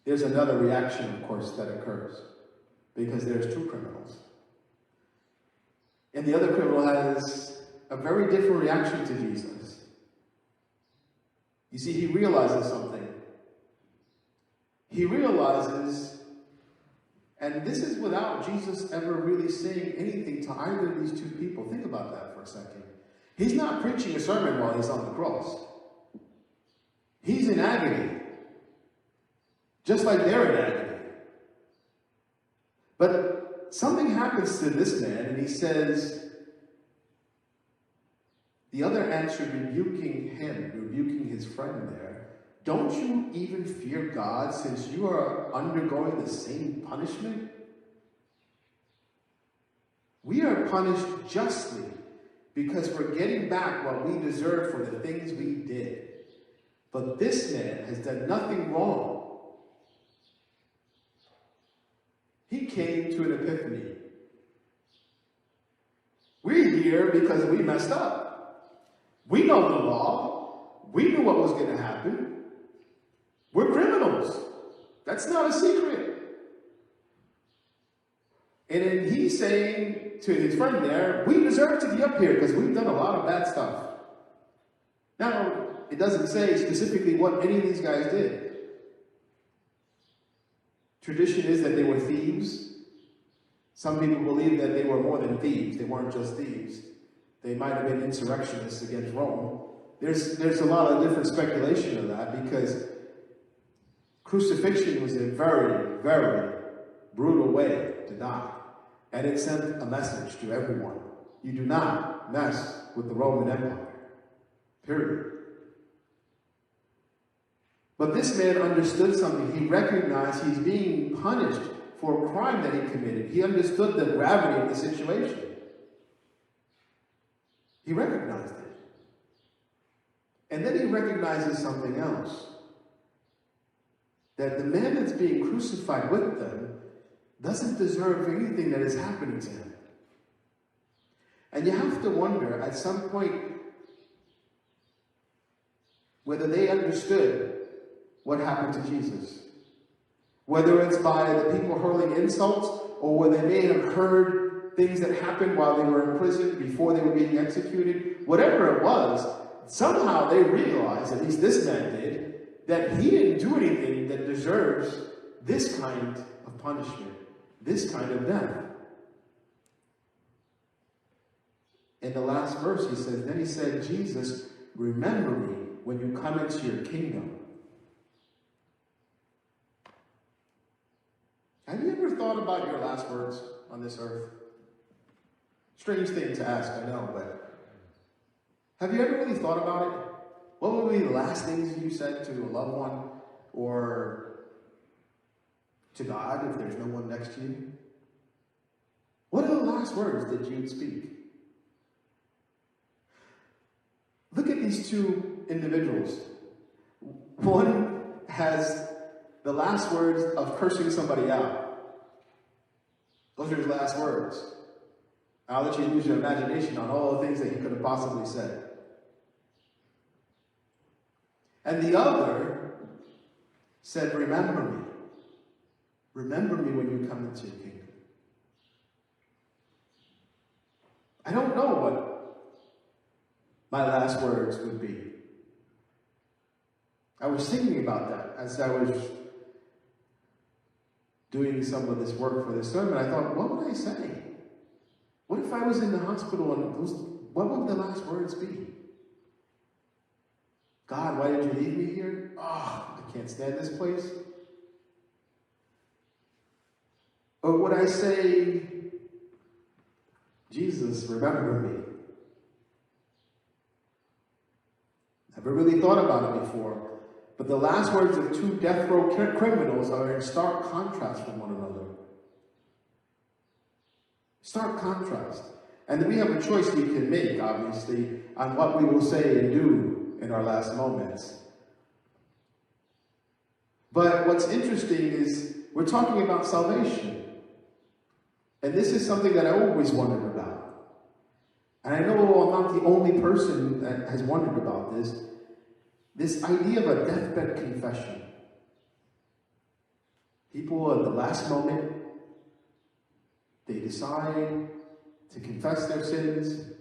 there's another reaction, of course, that occurs. Because there's two criminals. And the other criminal has a very different reaction to Jesus. You see, he realizes something. He realizes, and this is without Jesus ever really saying anything to either of these two people. Think about that for a second. He's not preaching a sermon while he's on the cross. He's in agony. Just like they're in agony. But something happens to this man, and he says, the other answered, rebuking his friend there, don't you even fear God, since you are undergoing the same punishment? We are punished justly, because we're getting back what we deserve for the things we did. But this man has done nothing wrong. He came to an epiphany. We're here because we messed up. We know the law. We knew what was going to happen. We're criminals. That's not a secret. And then he's saying to his friend there, we deserve to be up here because we've done a lot of bad stuff. Now, it doesn't say specifically what any of these guys did. Tradition is that they were thieves. Some people believe that they were more than thieves. They weren't just thieves. They might have been insurrectionists against Rome. There's a lot of different speculation of that, because crucifixion was a very, very brutal way to die. And it sent a message to everyone. You do not mess with the Roman Empire. Period. But this man understood something. He recognized he's being punished for a crime that he committed. He understood the gravity of the situation. He recognized it. And then he recognizes something else. That the man that's being crucified with them doesn't deserve anything that is happening to him. And you have to wonder at some point whether they understood what happened to Jesus. Whether it's by the people hurling insults, or whether they may have heard things that happened while they were in prison before they were being executed. Whatever it was, somehow they realized, at least this man did, that he didn't do anything that deserves this kind of punishment, this kind of death. In the last verse he says, then he said, Jesus, remember me when you come into your kingdom. Have you ever thought about your last words on this earth? Strange thing to ask, I know, but have you ever really thought about it? What would be the last things you said to a loved one, or to God if there's no one next to you? What are the last words that you'd speak? Look at these two individuals. One has the last words of cursing somebody out. Those are his last words. I'll let you use your imagination on all the things that he could have possibly said. And the other said, remember me. Remember me when you come into your kingdom. I don't know what my last words would be. I was thinking about that as I was doing some of this work for this sermon. I thought, what would I say? What if I was in the hospital and what would the last words be? God, why did you leave me here? Oh, I can't stand this place. Or would I say, Jesus, remember me? Never really thought about it before. But the last words of two death row criminals are in stark contrast from one another. Stark contrast. And we have a choice we can make, obviously, on what we will say and do in our last moments. But what's interesting is we're talking about salvation. And this is something that I always wondered about. And I know I'm not the only person that has wondered about this. This idea of a deathbed confession. People at the last moment, they decide to confess their sins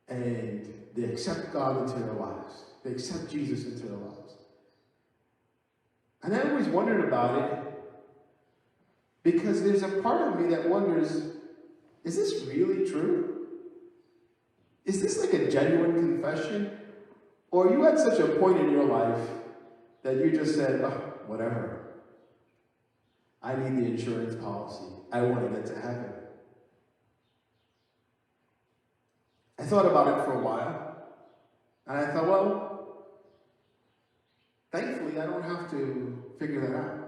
and they accept God into their lives. They accept Jesus into their lives. And I always wondered about it because there's a part of me that wonders, is this really true? Is this like a genuine confession? Or are you at such a point in your life that you just said, oh, whatever. I need the insurance policy. I want to get to heaven. I thought about it for a while. And I thought, well, thankfully I don't have to figure that out.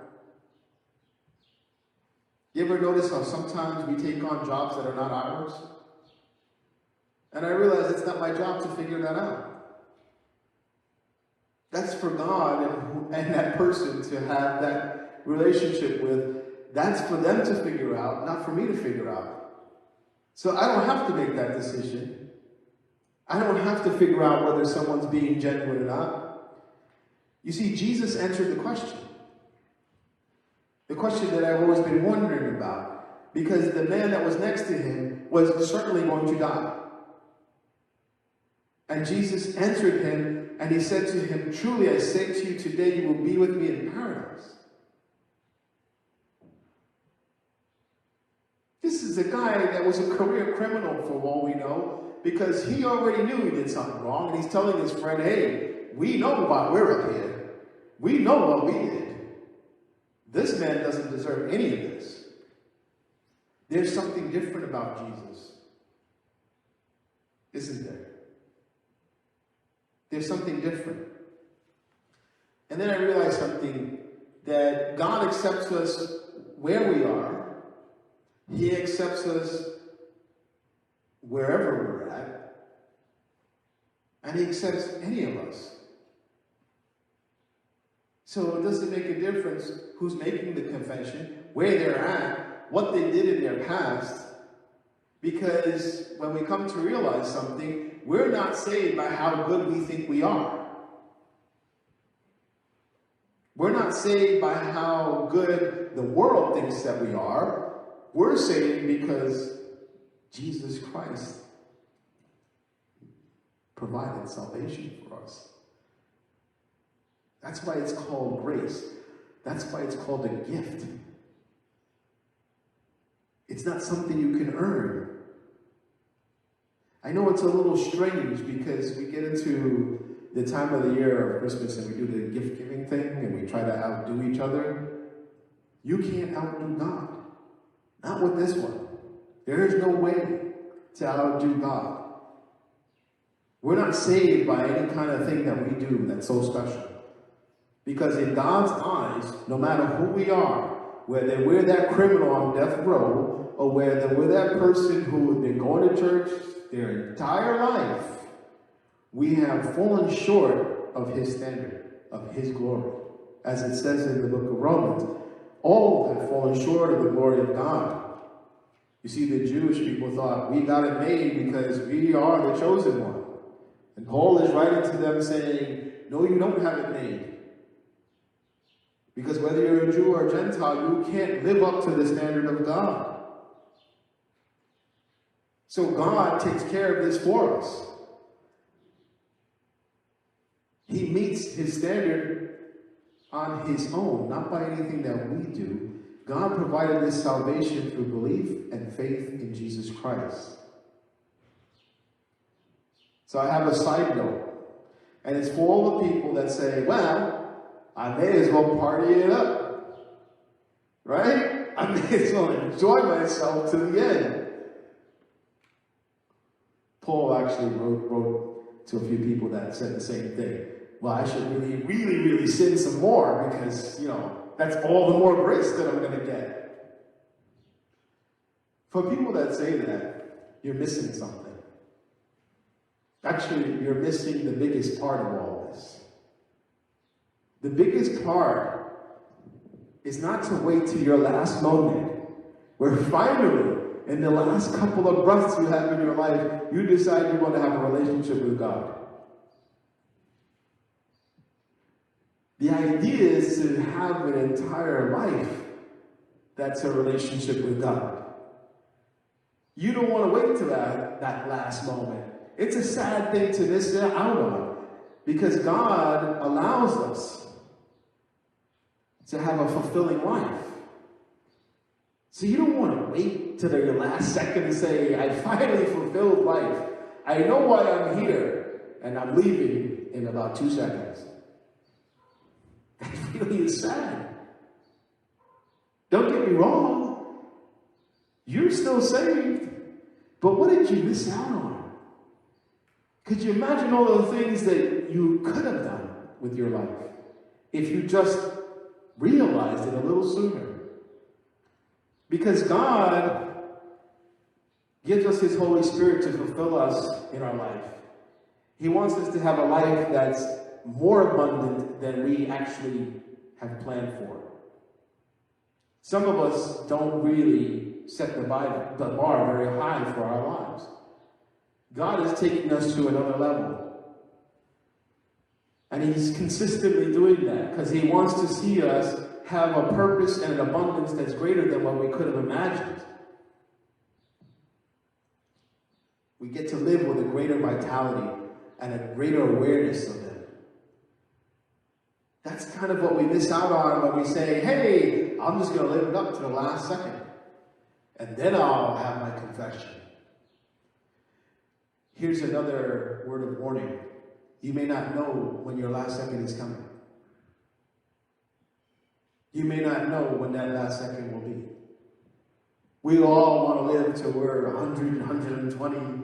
You ever notice how sometimes we take on jobs that are not ours? And I realize it's not my job to figure that out. That's for God and that person to have that relationship with. That's for them to figure out, not for me to figure out. So I don't have to make that decision. I don't have to figure out whether someone's being genuine or not. You see, Jesus answered the question. The question that I've always been wondering about. Because the man that was next to him was certainly going to die. And Jesus answered him, and he said to him, truly I say to you, today you will be with me in paradise. This is a guy that was a career criminal for all we know, because he already knew he did something wrong, and he's telling his friend, hey, we know why we're up here. We know what we did. This man doesn't deserve any of this. There's something different about Jesus, isn't there? There's something different. And then I realized something, that God accepts us where we are. He accepts us wherever we're at. And he accepts any of us. So it doesn't make a difference who's making the confession, where they're at, what they did in their past. Because when we come to realize something, we're not saved by how good we think we are. We're not saved by how good the world thinks that we are. We're saved because Jesus Christ provided salvation for us. That's why it's called grace. That's why it's called a gift. It's not something you can earn. I know it's a little strange because we get into the time of the year of Christmas and we do the gift-giving thing and we try to outdo each other. You can't outdo God. Not with this one. There is no way to outdo God. We're not saved by any kind of thing that we do that's so special. Because in God's eyes, no matter who we are, whether we're that criminal on death row, or whether we're that person who has been going to church their entire life, we have fallen short of his standard, of his glory. As it says in the book of Romans, all have fallen short of the glory of God. You see, the Jewish people thought, we got it made because we are the chosen one. And Paul is writing to them saying, no, you don't have it made. Because whether you're a Jew or a Gentile, you can't live up to the standard of God. So God takes care of this for us. He meets his standard on his own, not by anything that we do. God provided this salvation through belief and faith in Jesus Christ. So I have a side note, and it's for all the people that say, well, I may as well party it up, right? I may as well enjoy myself to the end. Paul actually wrote to a few people that said the same thing. Well, I should really sin some more because, that's all the more grace that I'm going to get. For people that say that, you're missing something. Actually, you're missing the biggest part of all this. The biggest part is not to wait till your last moment, where finally, in the last couple of breaths you have in your life, you decide you want to have a relationship with God. The idea is to have an entire life that's a relationship with God. You don't want to wait till that last moment. It's a sad thing to miss out on, because God allows us to have a fulfilling life. So you don't want to wait till your last second and say, I finally fulfilled life. I know why I'm here, and I'm leaving in about 2 seconds. That really is sad. Don't get me wrong. You're still saved. But what did you miss out on? Could you imagine all the things that you could have done with your life if you just realized it a little sooner? Because God gives us His Holy Spirit to fulfill us in our life. He wants us to have a life that's more abundant than we actually have planned for. Some of us don't really set the bar very high for our lives. God is taking us to another level. And He's consistently doing that because He wants to see us have a purpose and an abundance that's greater than what we could have imagined. We get to live with a greater vitality and a greater awareness of Him. That's kind of what we miss out on when we say, hey, I'm just going to live it up to the last second, and then I'll have my confession. Here's another word of warning. You may not know when your last second is coming. You may not know when that last second will be. We all want to live till we're 100, 120,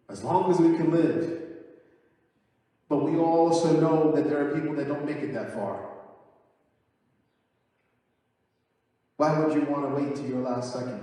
as long as we can live. But we also know that there are people that don't make it that far. Why would you want to wait till your last second?